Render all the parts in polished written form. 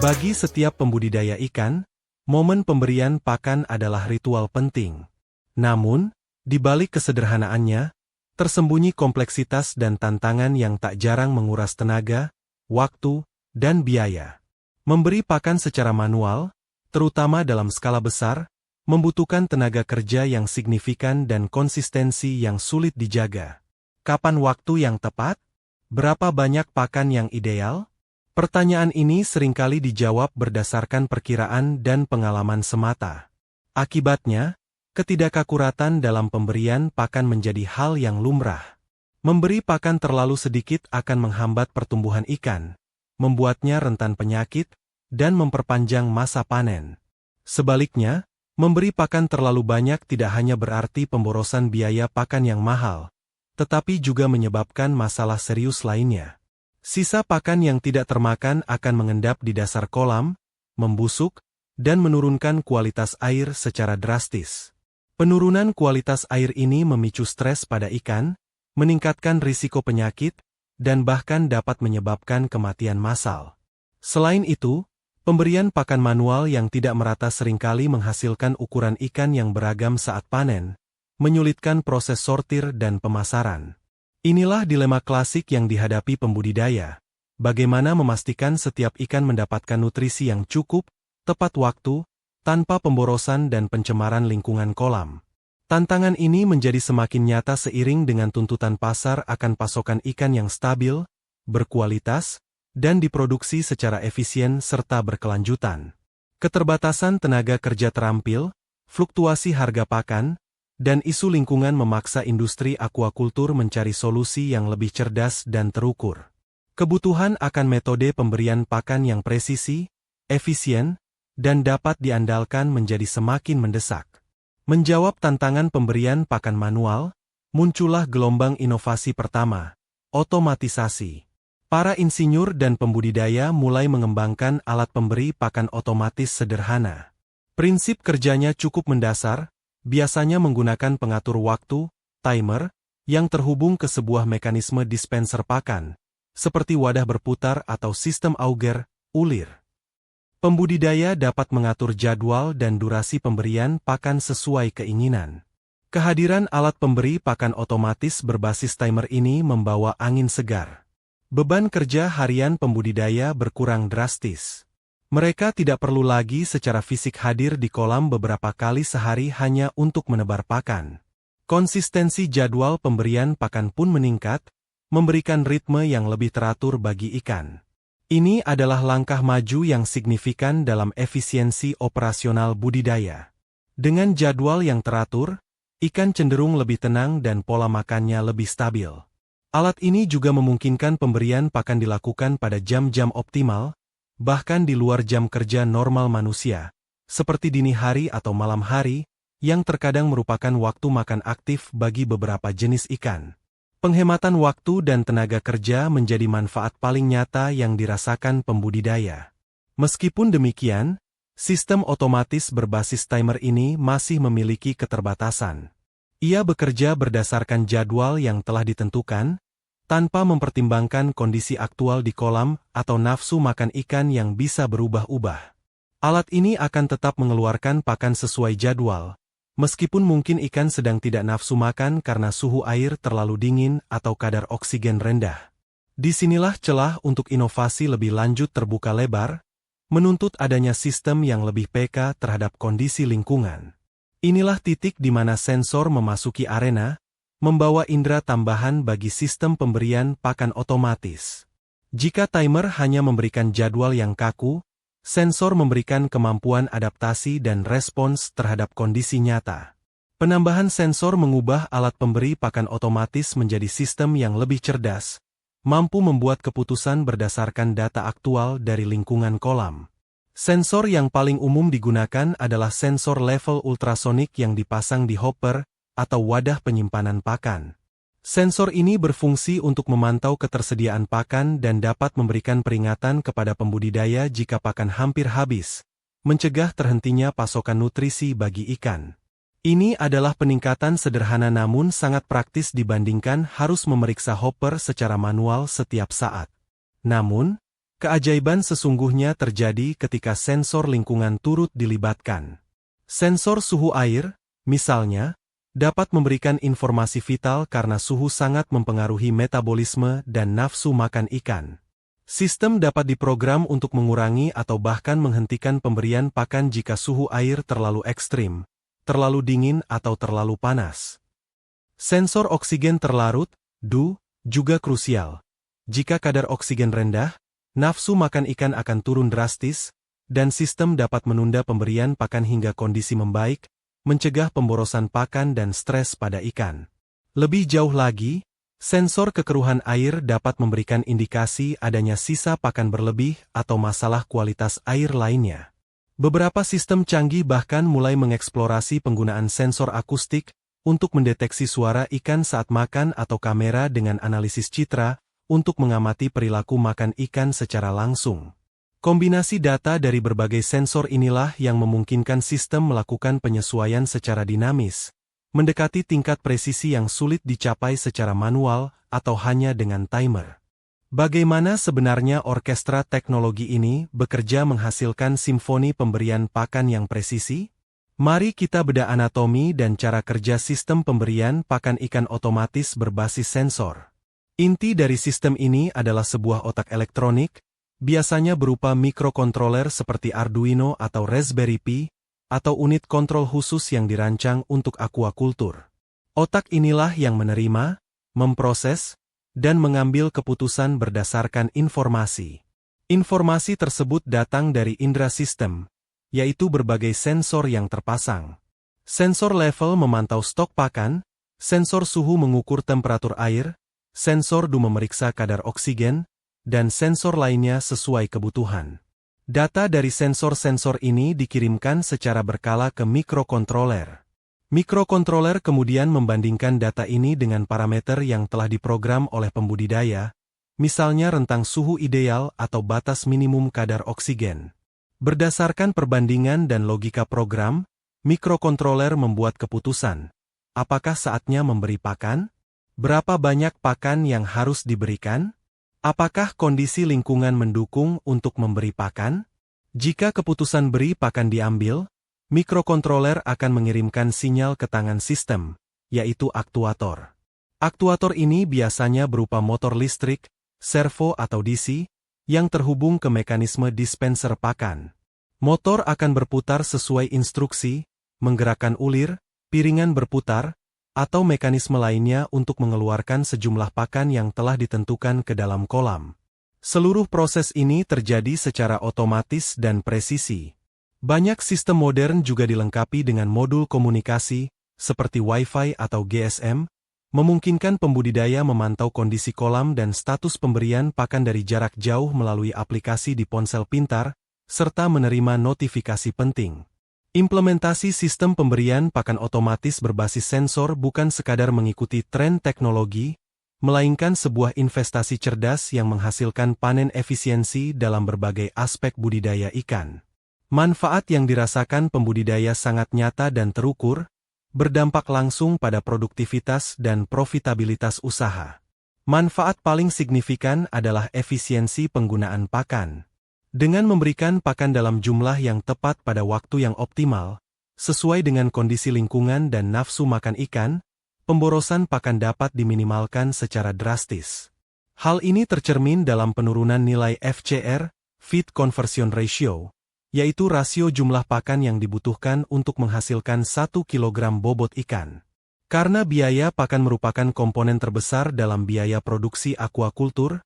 Bagi setiap pembudidaya ikan, momen pemberian pakan adalah ritual penting. Namun, di balik kesederhanaannya, tersembunyi kompleksitas dan tantangan yang tak jarang menguras tenaga, waktu, dan biaya. Memberi pakan secara manual, terutama dalam skala besar, membutuhkan tenaga kerja yang signifikan dan konsistensi yang sulit dijaga. Kapan waktu yang tepat? Berapa banyak pakan yang ideal? Pertanyaan ini seringkali dijawab berdasarkan perkiraan dan pengalaman semata. Akibatnya, ketidakakuratan dalam pemberian pakan menjadi hal yang lumrah. Memberi pakan terlalu sedikit akan menghambat pertumbuhan ikan, membuatnya rentan penyakit, dan memperpanjang masa panen. Sebaliknya, memberi pakan terlalu banyak tidak hanya berarti pemborosan biaya pakan yang mahal, tetapi juga menyebabkan masalah serius lainnya. Sisa pakan yang tidak termakan akan mengendap di dasar kolam, membusuk, dan menurunkan kualitas air secara drastis. Penurunan kualitas air ini memicu stres pada ikan, meningkatkan risiko penyakit, dan bahkan dapat menyebabkan kematian massal. Selain itu, pemberian pakan manual yang tidak merata seringkali menghasilkan ukuran ikan yang beragam saat panen, menyulitkan proses sortir dan pemasaran. Inilah dilema klasik yang dihadapi pembudidaya. Bagaimana memastikan setiap ikan mendapatkan nutrisi yang cukup, tepat waktu, tanpa pemborosan dan pencemaran lingkungan kolam. Tantangan ini menjadi semakin nyata seiring dengan tuntutan pasar akan pasokan ikan yang stabil, berkualitas, dan diproduksi secara efisien serta berkelanjutan. Keterbatasan tenaga kerja terampil, fluktuasi harga pakan, dan isu lingkungan memaksa industri akuakultur mencari solusi yang lebih cerdas dan terukur. Kebutuhan akan metode pemberian pakan yang presisi, efisien, dan dapat diandalkan menjadi semakin mendesak. Menjawab tantangan pemberian pakan manual, muncullah gelombang inovasi pertama, otomatisasi. Para insinyur dan pembudidaya mulai mengembangkan alat pemberi pakan otomatis sederhana. Prinsip kerjanya cukup mendasar, biasanya menggunakan pengatur waktu, timer, yang terhubung ke sebuah mekanisme dispenser pakan, seperti wadah berputar atau sistem auger, ulir. Pembudidaya dapat mengatur jadwal dan durasi pemberian pakan sesuai keinginan. Kehadiran alat pemberi pakan otomatis berbasis timer ini membawa angin segar. Beban kerja harian pembudidaya berkurang drastis. Mereka tidak perlu lagi secara fisik hadir di kolam beberapa kali sehari hanya untuk menebar pakan. Konsistensi jadwal pemberian pakan pun meningkat, memberikan ritme yang lebih teratur bagi ikan. Ini adalah langkah maju yang signifikan dalam efisiensi operasional budidaya. Dengan jadwal yang teratur, ikan cenderung lebih tenang dan pola makannya lebih stabil. Alat ini juga memungkinkan pemberian pakan dilakukan pada jam-jam optimal, bahkan di luar jam kerja normal manusia, seperti dini hari atau malam hari, yang terkadang merupakan waktu makan aktif bagi beberapa jenis ikan. Penghematan waktu dan tenaga kerja menjadi manfaat paling nyata yang dirasakan pembudidaya. Meskipun demikian, sistem otomatis berbasis timer ini masih memiliki keterbatasan. Ia bekerja berdasarkan jadwal yang telah ditentukan, tanpa mempertimbangkan kondisi aktual di kolam atau nafsu makan ikan yang bisa berubah-ubah. Alat ini akan tetap mengeluarkan pakan sesuai jadwal, meskipun mungkin ikan sedang tidak nafsu makan karena suhu air terlalu dingin atau kadar oksigen rendah. Disinilah celah untuk inovasi lebih lanjut terbuka lebar, menuntut adanya sistem yang lebih peka terhadap kondisi lingkungan. Inilah titik di mana sensor memasuki arena, membawa indera tambahan bagi sistem pemberian pakan otomatis. Jika timer hanya memberikan jadwal yang kaku, sensor memberikan kemampuan adaptasi dan respons terhadap kondisi nyata. Penambahan sensor mengubah alat pemberi pakan otomatis menjadi sistem yang lebih cerdas, mampu membuat keputusan berdasarkan data aktual dari lingkungan kolam. Sensor yang paling umum digunakan adalah sensor level ultrasonik yang dipasang di hopper atau wadah penyimpanan pakan. Sensor ini berfungsi untuk memantau ketersediaan pakan dan dapat memberikan peringatan kepada pembudidaya jika pakan hampir habis, mencegah terhentinya pasokan nutrisi bagi ikan. Ini adalah peningkatan sederhana namun sangat praktis dibandingkan harus memeriksa hopper secara manual setiap saat. Namun, Keajaiban sesungguhnya terjadi ketika sensor lingkungan turut dilibatkan. Sensor suhu air, misalnya, dapat memberikan informasi vital karena suhu sangat mempengaruhi metabolisme dan nafsu makan ikan. Sistem dapat diprogram untuk mengurangi atau bahkan menghentikan pemberian pakan jika suhu air terlalu ekstrim, terlalu dingin atau terlalu panas. Sensor oksigen terlarut, DO, juga krusial. Jika kadar oksigen rendah, nafsu makan ikan akan turun drastis, dan sistem dapat menunda pemberian pakan hingga kondisi membaik, mencegah pemborosan pakan dan stres pada ikan. Lebih jauh lagi, sensor kekeruhan air dapat memberikan indikasi adanya sisa pakan berlebih atau masalah kualitas air lainnya. Beberapa sistem canggih bahkan mulai mengeksplorasi penggunaan sensor akustik untuk mendeteksi suara ikan saat makan atau kamera dengan analisis citra untuk mengamati perilaku makan ikan secara langsung. Kombinasi data dari berbagai sensor inilah yang memungkinkan sistem melakukan penyesuaian secara dinamis, mendekati tingkat presisi yang sulit dicapai secara manual atau hanya dengan timer. Bagaimana sebenarnya orkestra teknologi ini bekerja menghasilkan simfoni pemberian pakan yang presisi? Mari kita bedah anatomi dan cara kerja sistem pemberian pakan ikan otomatis berbasis sensor. Inti dari sistem ini adalah sebuah otak elektronik, biasanya berupa mikrokontroler seperti Arduino atau Raspberry Pi, atau unit kontrol khusus yang dirancang untuk akuakultur. Otak inilah yang menerima, memproses, dan mengambil keputusan berdasarkan informasi. Informasi tersebut datang dari indera sistem, yaitu berbagai sensor yang terpasang. Sensor level memantau stok pakan, sensor suhu mengukur temperatur air, sensor DO memeriksa kadar oksigen, dan sensor lainnya sesuai kebutuhan. Data dari sensor-sensor ini dikirimkan secara berkala ke mikrokontroler. Mikrokontroler kemudian membandingkan data ini dengan parameter yang telah diprogram oleh pembudidaya, misalnya rentang suhu ideal atau batas minimum kadar oksigen. Berdasarkan perbandingan dan logika program, mikrokontroler membuat keputusan. Apakah saatnya memberi pakan? Berapa banyak pakan yang harus diberikan? Apakah kondisi lingkungan mendukung untuk memberi pakan? Jika keputusan beri pakan diambil, mikrokontroler akan mengirimkan sinyal ke tangan sistem, yaitu aktuator. Aktuator ini biasanya berupa motor listrik, servo atau DC, yang terhubung ke mekanisme dispenser pakan. Motor akan berputar sesuai instruksi, menggerakkan ulir, piringan berputar, atau mekanisme lainnya untuk mengeluarkan sejumlah pakan yang telah ditentukan ke dalam kolam. Seluruh proses ini terjadi secara otomatis dan presisi. Banyak sistem modern juga dilengkapi dengan modul komunikasi, seperti Wi-Fi atau GSM, memungkinkan pembudidaya memantau kondisi kolam dan status pemberian pakan dari jarak jauh melalui aplikasi di ponsel pintar, serta menerima notifikasi penting. Implementasi sistem pemberian pakan otomatis berbasis sensor bukan sekadar mengikuti tren teknologi, melainkan sebuah investasi cerdas yang menghasilkan panen efisiensi dalam berbagai aspek budidaya ikan. Manfaat yang dirasakan pembudidaya sangat nyata dan terukur, berdampak langsung pada produktivitas dan profitabilitas usaha. Manfaat paling signifikan adalah efisiensi penggunaan pakan. Dengan memberikan pakan dalam jumlah yang tepat pada waktu yang optimal, sesuai dengan kondisi lingkungan dan nafsu makan ikan, pemborosan pakan dapat diminimalkan secara drastis. Hal ini tercermin dalam penurunan nilai FCR, Feed Conversion Ratio, yaitu rasio jumlah pakan yang dibutuhkan untuk menghasilkan 1 kg bobot ikan. Karena biaya pakan merupakan komponen terbesar dalam biaya produksi akuakultur,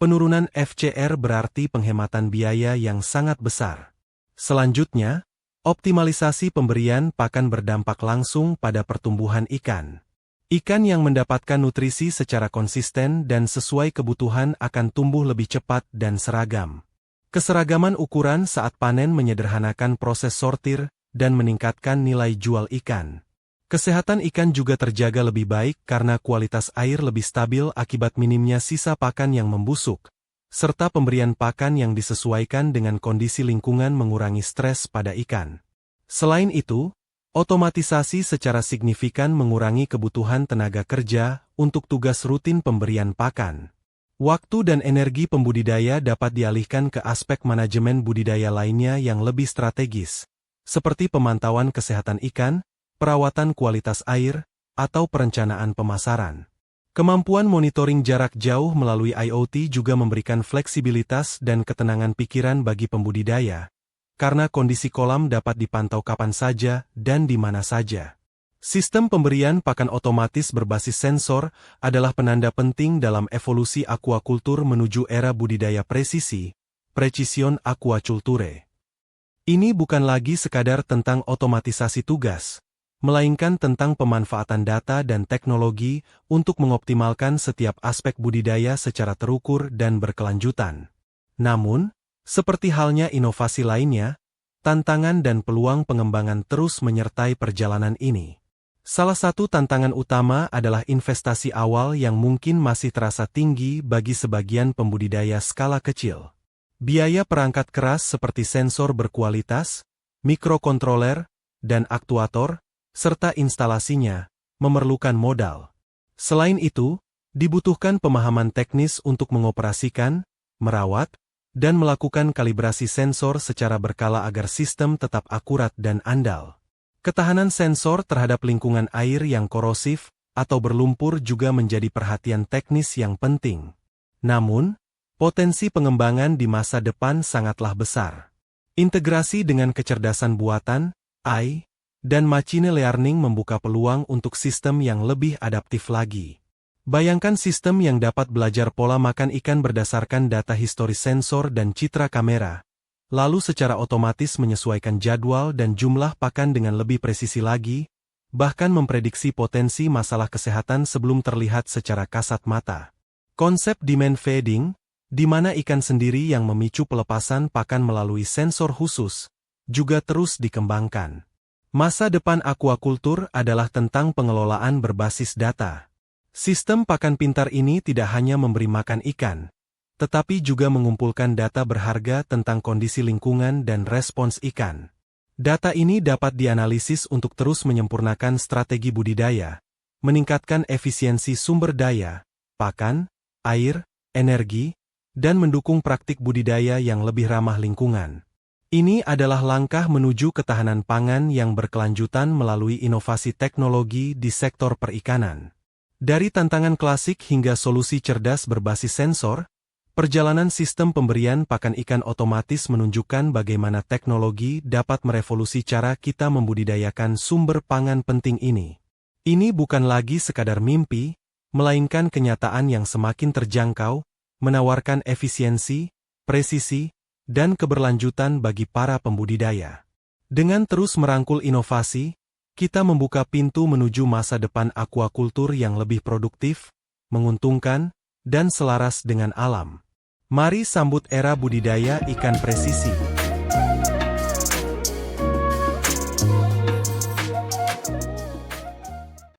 penurunan FCR berarti penghematan biaya yang sangat besar. Selanjutnya, optimalisasi pemberian pakan berdampak langsung pada pertumbuhan ikan. Ikan yang mendapatkan nutrisi secara konsisten dan sesuai kebutuhan akan tumbuh lebih cepat dan seragam. Keseragaman ukuran saat panen menyederhanakan proses sortir dan meningkatkan nilai jual ikan. Kesehatan ikan juga terjaga lebih baik karena kualitas air lebih stabil akibat minimnya sisa pakan yang membusuk, serta pemberian pakan yang disesuaikan dengan kondisi lingkungan mengurangi stres pada ikan. Selain itu, otomatisasi secara signifikan mengurangi kebutuhan tenaga kerja untuk tugas rutin pemberian pakan. Waktu dan energi pembudidaya dapat dialihkan ke aspek manajemen budidaya lainnya yang lebih strategis, seperti pemantauan kesehatan ikan, perawatan kualitas air, atau perencanaan pemasaran. Kemampuan monitoring jarak jauh melalui IoT juga memberikan fleksibilitas dan ketenangan pikiran bagi pembudidaya, karena kondisi kolam dapat dipantau kapan saja dan di mana saja. Sistem pemberian pakan otomatis berbasis sensor adalah penanda penting dalam evolusi aquaculture menuju era budidaya presisi, precision aquaculture. Ini bukan lagi sekadar tentang otomatisasi tugas, melainkan tentang pemanfaatan data dan teknologi untuk mengoptimalkan setiap aspek budidaya secara terukur dan berkelanjutan. Namun, seperti halnya inovasi lainnya, tantangan dan peluang pengembangan terus menyertai perjalanan ini. Salah satu tantangan utama adalah investasi awal yang mungkin masih terasa tinggi bagi sebagian pembudidaya skala kecil. Biaya perangkat keras seperti sensor berkualitas, mikrokontroler, dan aktuator, serta instalasinya, memerlukan modal. Selain itu, dibutuhkan pemahaman teknis untuk mengoperasikan, merawat, dan melakukan kalibrasi sensor secara berkala agar sistem tetap akurat dan andal. Ketahanan sensor terhadap lingkungan air yang korosif atau berlumpur juga menjadi perhatian teknis yang penting. Namun, potensi pengembangan di masa depan sangatlah besar. Integrasi dengan kecerdasan buatan, AI, dan machine learning membuka peluang untuk sistem yang lebih adaptif lagi. Bayangkan sistem yang dapat belajar pola makan ikan berdasarkan data historis sensor dan citra kamera, lalu secara otomatis menyesuaikan jadwal dan jumlah pakan dengan lebih presisi lagi, bahkan memprediksi potensi masalah kesehatan sebelum terlihat secara kasat mata. Konsep demand feeding, di mana ikan sendiri yang memicu pelepasan pakan melalui sensor khusus, juga terus dikembangkan. Masa depan aquaculture adalah tentang pengelolaan berbasis data. Sistem pakan pintar ini tidak hanya memberi makan ikan, tetapi juga mengumpulkan data berharga tentang kondisi lingkungan dan respons ikan. Data ini dapat dianalisis untuk terus menyempurnakan strategi budidaya, meningkatkan efisiensi sumber daya, pakan, air, energi, dan mendukung praktik budidaya yang lebih ramah lingkungan. Ini adalah langkah menuju ketahanan pangan yang berkelanjutan melalui inovasi teknologi di sektor perikanan. Dari tantangan klasik hingga solusi cerdas berbasis sensor, perjalanan sistem pemberian pakan ikan otomatis menunjukkan bagaimana teknologi dapat merevolusi cara kita membudidayakan sumber pangan penting ini. Ini bukan lagi sekadar mimpi, melainkan kenyataan yang semakin terjangkau, menawarkan efisiensi, presisi, dan keberlanjutan bagi para pembudidaya. Dengan terus merangkul inovasi, kita membuka pintu menuju masa depan aquaculture yang lebih produktif, menguntungkan, dan selaras dengan alam. Mari sambut era budidaya ikan presisi.